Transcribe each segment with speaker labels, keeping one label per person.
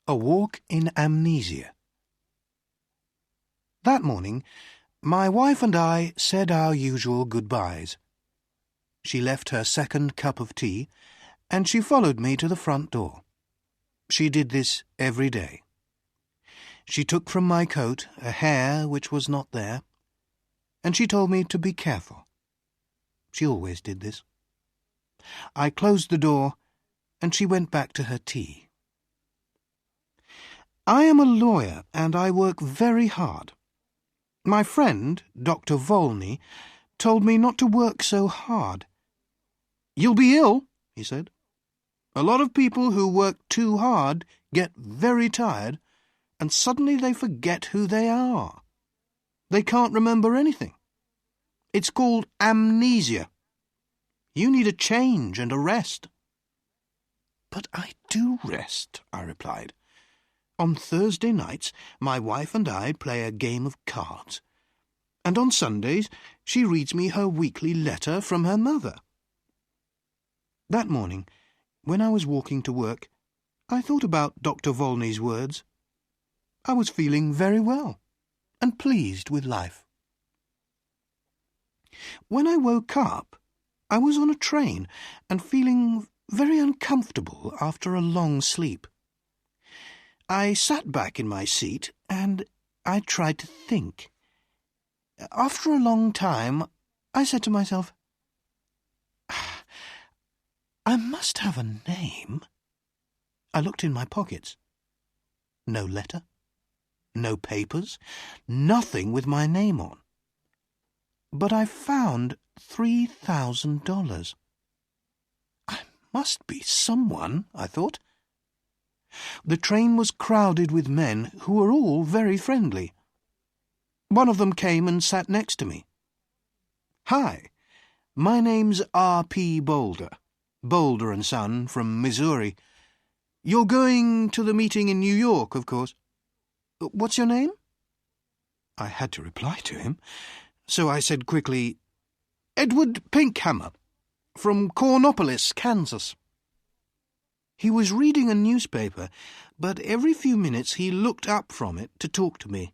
Speaker 1: A Walk in Amnesia. That morning, my wife and I said our usual goodbyes. She left her second cup of tea, and she followed me to the front door. She did this every day. She took from my coat a hair which was not there, and she told me to be careful. She always did this. I closed the door, and she went back to her tea. I am a lawyer, and I work very hard. My friend, Dr. Volney, told me not to work so hard. "You'll be ill," he said. "A lot of people who work too hard get very tired, and suddenly they forget who they are. They can't remember anything. It's called amnesia. You need a change and a rest." "But I do rest," I replied. "On Thursday nights my wife and I play a game of cards, and on Sundays she reads me her weekly letter from her mother." That morning, when I was walking to work, I thought about Dr. Volney's words. I was feeling very well and pleased with life. When I woke up, I was on a train and feeling very uncomfortable after a long sleep. I sat back in my seat and I tried to think. After a long time, I said to myself, "I must have a name." I looked in my pockets. No letter, no papers, nothing with my name on. But I found $3,000. I must be someone, I thought. The train was crowded with men who were all very friendly. One of them came and sat next to me. "Hi, my name's R.P. Boulder, Boulder and Son from Missouri. You're going to the meeting in New York, of course. What's your name?" I had to reply to him, so I said quickly, "𝗬𝗺𝗽𝗶𝘃𝗵, from Cornopolis, Kansas." He was reading a newspaper, but every few minutes he looked up from it to talk to me.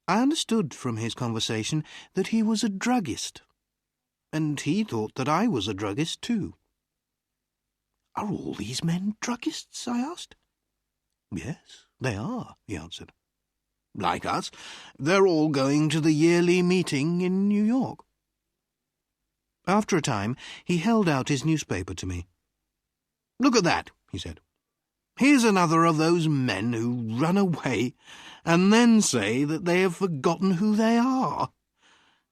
Speaker 1: I understood from his conversation that he was a druggist, and he thought that I was a druggist too. "Are all these men druggists?" I asked. "Yes, they are," he answered. "Like us, they're all going to the yearly meeting in New York." After a time, he held out his newspaper to me. "Look at that," he said. "Here's another of those men who run away and then say that they have forgotten who they are.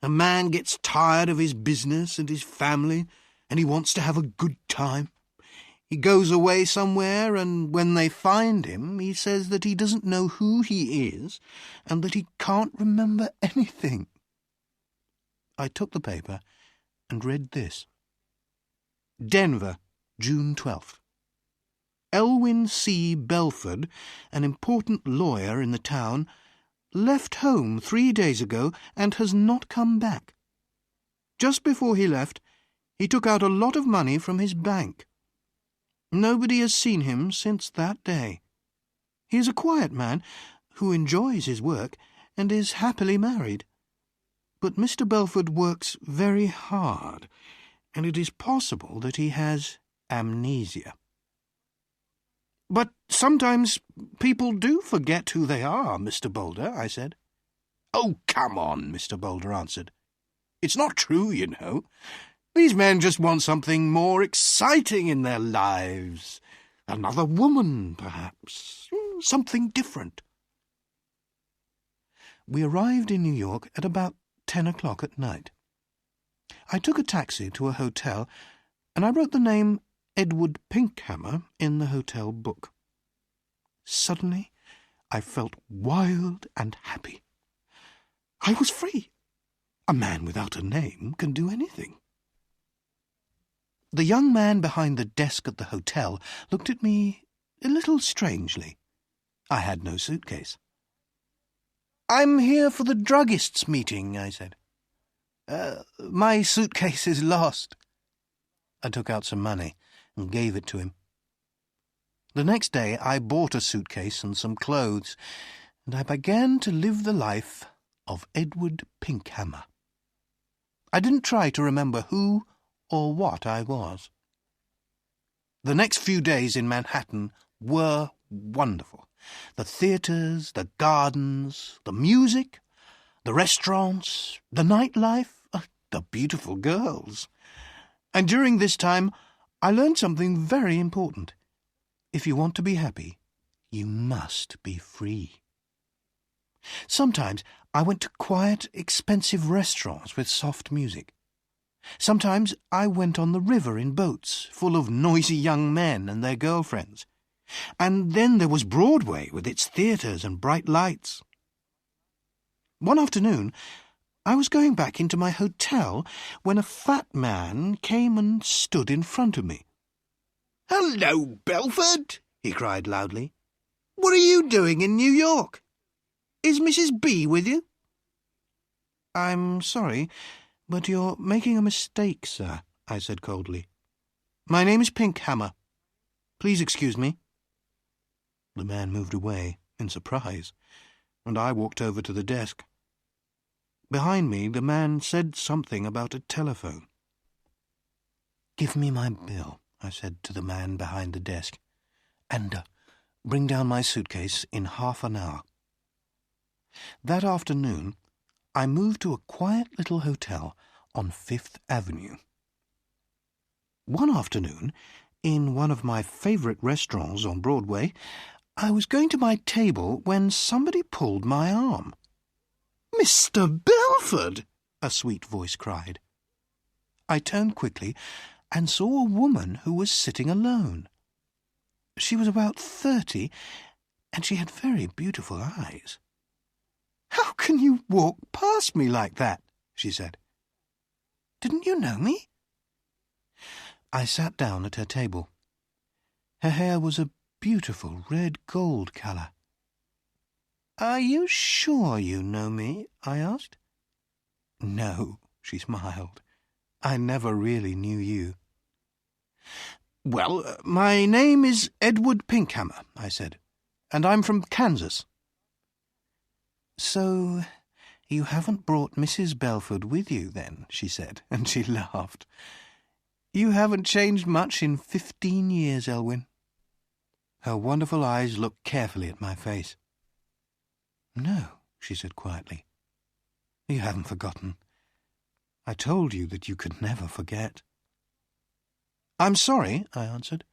Speaker 1: A man gets tired of his business and his family, and he wants to have a good time. He goes away somewhere, and when they find him, he says that he doesn't know who he is and that he can't remember anything." I took the paper and read this. Denver, June 12th. 𝗬𝗺𝗃𝗵𝗀𝗀𝗃, an important lawyer in the town, left home 3 days ago and has not come back. Just before he left, he took out a lot of money from his bank. Nobody has seen him since that day. He is a quiet man who enjoys his work and is happily married. But Mr. Belford works very hard, and it is possible that he has amnesia. "But sometimes people do forget who they are, Mr. Boulder," I said. "Oh, come on," Mr. Boulder answered. "It's not true, you know. These men just want something more exciting in their lives. Another woman, perhaps. Something different." We arrived in New York at about 10 o'clock at night. I took a taxi to a hotel, and I wrote the name 𝗬𝗺𝗃𝗵𝗃 in the hotel book. Suddenly, I felt wild and happy. I was free. A man without a name can do anything. The young man behind the desk at the hotel looked at me a little strangely. I had no suitcase. "I'm here for the druggists' meeting," I said. My suitcase is lost." I took out some money and gave it to him. The next day I bought a suitcase and some clothes, and I began to live the life of 𝗬𝗺𝗃𝗃𝗵. I didn't try to remember who or what I was. The next few days in Manhattan were wonderful. The theatres, the gardens, the music, the restaurants, the nightlife, the beautiful girls. And during this time, I learned something very important. If you want to be happy, you must be free. Sometimes I went to quiet, expensive restaurants with soft music. Sometimes I went on the river in boats full of noisy young men and their girlfriends. And then there was Broadway with its theatres and bright lights. One afternoon, I was going back into my hotel when a fat man came and stood in front of me. "Hello, Belford," he cried loudly. "What are you doing in New York? Is Mrs. B with you?" "I'm sorry, but you're making a mistake, sir," I said coldly. "My name is 𝗃𝗵𝗵. Please excuse me." The man moved away in surprise, and I walked over to the desk. Behind me, the man said something about a telephone. "Give me my bill," I said to the man behind the desk, "and bring down my suitcase in half an hour." That afternoon, I moved to a quiet little hotel on 5th Avenue. One afternoon, in one of my favourite restaurants on Broadway, I was going to my table when somebody pulled my arm. "Mr. Belford!" a sweet voice cried. I turned quickly and saw a woman who was sitting alone. She was about 30, and she had very beautiful eyes. "How can you walk past me like that?" she said. "Didn't you know me?" I sat down at her table. Her hair was a beautiful red gold colour. "Are you sure you know me?" I asked. "No," she smiled. "I never really knew you." "Well, my name is 𝗬𝗺𝗃𝗵𝗵," I said, "and I'm from Kansas." "So you haven't brought Mrs. Belford with you, then?" she said, and she laughed. "You haven't changed much in 15 years, Elwyn." Her wonderful eyes looked carefully at my face. "No," she said quietly. "You haven't forgotten. I told you that you could never forget." "I'm sorry," I answered,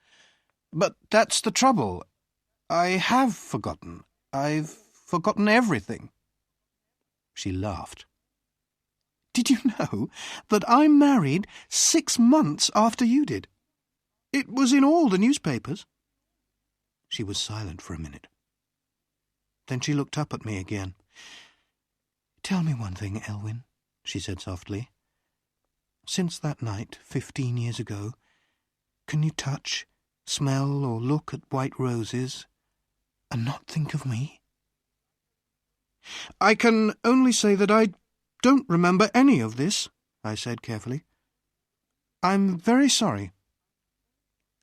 Speaker 1: "but that's the trouble. I have forgotten. I've forgotten everything." She laughed. "Did you know that I married 6 months after you did? It was in all the newspapers." She was silent for a minute. Then she looked up at me again. "Tell me one thing, Elwyn," she said softly. "Since that night, 15 years ago, can you touch, smell, or look at white roses and not think of me?" "I can only say that I don't remember any of this," I said carefully. "I'm very sorry."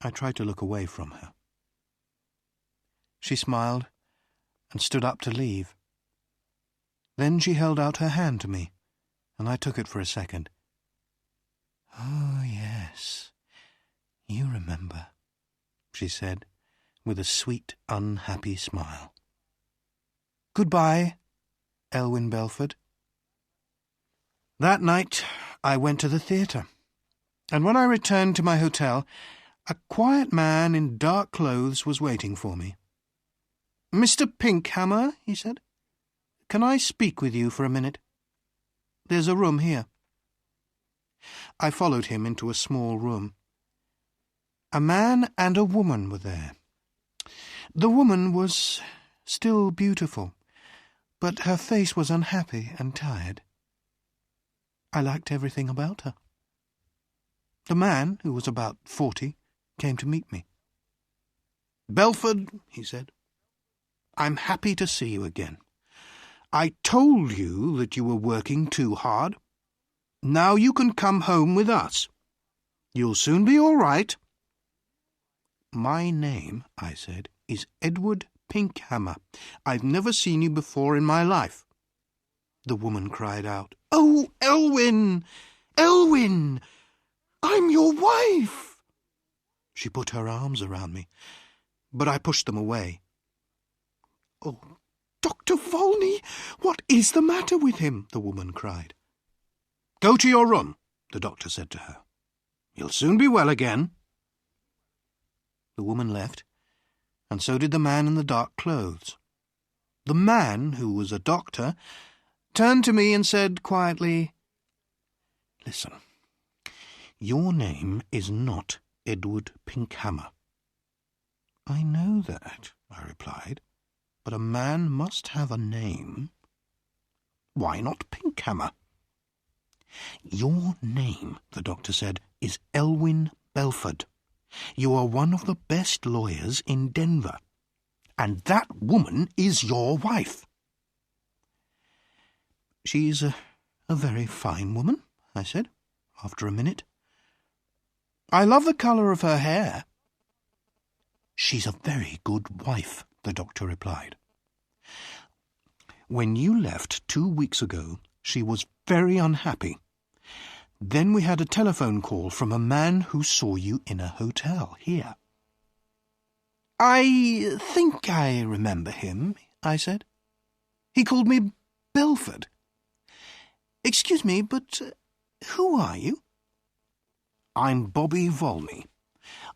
Speaker 1: I tried to look away from her. She smiled and stood up to leave. Then she held out her hand to me, and I took it for a second. "Oh, yes, you remember," she said, with a sweet, unhappy smile. "Goodbye, Elwyn Belford." That night I went to the theatre, and when I returned to my hotel, a quiet man in dark clothes was waiting for me. "Mr. 𝗃𝗵𝗵," he said, "can I speak with you for a minute? There's a room here." I followed him into a small room. A man and a woman were there. The woman was still beautiful, but her face was unhappy and tired. I liked everything about her. The man, who was about 40, came to meet me. "Belford," he said, "I'm happy to see you again. I told you that you were working too hard. Now you can come home with us. You'll soon be all right." My name, I said, is 𝗬𝗺𝗴𝗃𝗵𝗺. I've never seen you before in my life. The woman cried out, "Oh, Elwyn! Elwyn! I'm your wife!" She put her arms around me, but I pushed them away. "Oh, Dr. Volney, what is the matter with him?" the woman cried. "Go to your room," the doctor said to her. "You'll soon be well again." The woman left, and so did the man in the dark clothes. The man, who was a doctor, turned to me and said quietly, "Listen, your name is not 𝗬𝗺𝗴𝗃𝗵𝗺." "I know that," I replied, "but a man must have a name." "Why not Pinkhhammer?" "Your name," the doctor said, "is Elwyn Belford. You are one of the best lawyers in Denver, and that woman is your wife." "She's a very fine woman," I said, after a minute. "I love the colour of her hair." "She's a very good wife," the doctor replied. "When you left 2 weeks ago, she was very unhappy. Then we had a telephone call from a man who saw you in a hotel here." "I think I remember him," I said. "He called me Belford. Excuse me, but who are you?" "I'm Bobby Volney.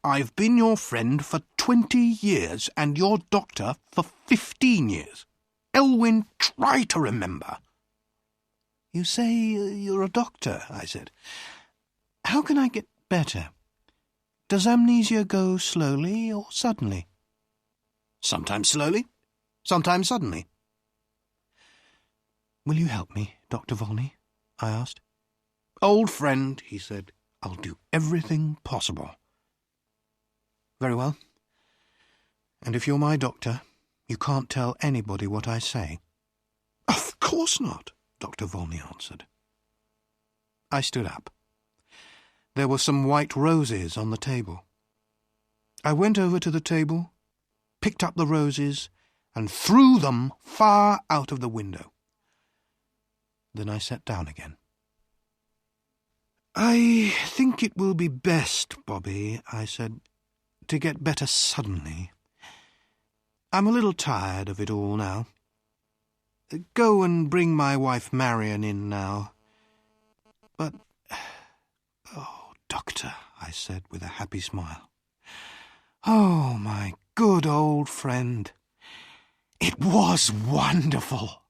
Speaker 1: I've been your friend for 20 years and your doctor for 15 years. Elwyn, try to remember." "You say you're a doctor," I said. "How can I get better? Does amnesia go slowly or suddenly?" "Sometimes slowly, sometimes suddenly." "Will you help me, Dr. Volney?" I asked. "Old friend," he said, "I'll do everything possible." "Very well. And if you're my doctor, you can't tell anybody what I say?" "Of course not," Dr. Volney answered. I stood up. There were some white roses on the table. I went over to the table, picked up the roses, and threw them far out of the window. Then I sat down again. "I think it will be best, Bobby," I said, "to get better suddenly. I'm a little tired of it all now. Go and bring my wife Marion in now." "But, oh, Doctor," I said with a happy smile. "Oh, my good old friend. It was wonderful."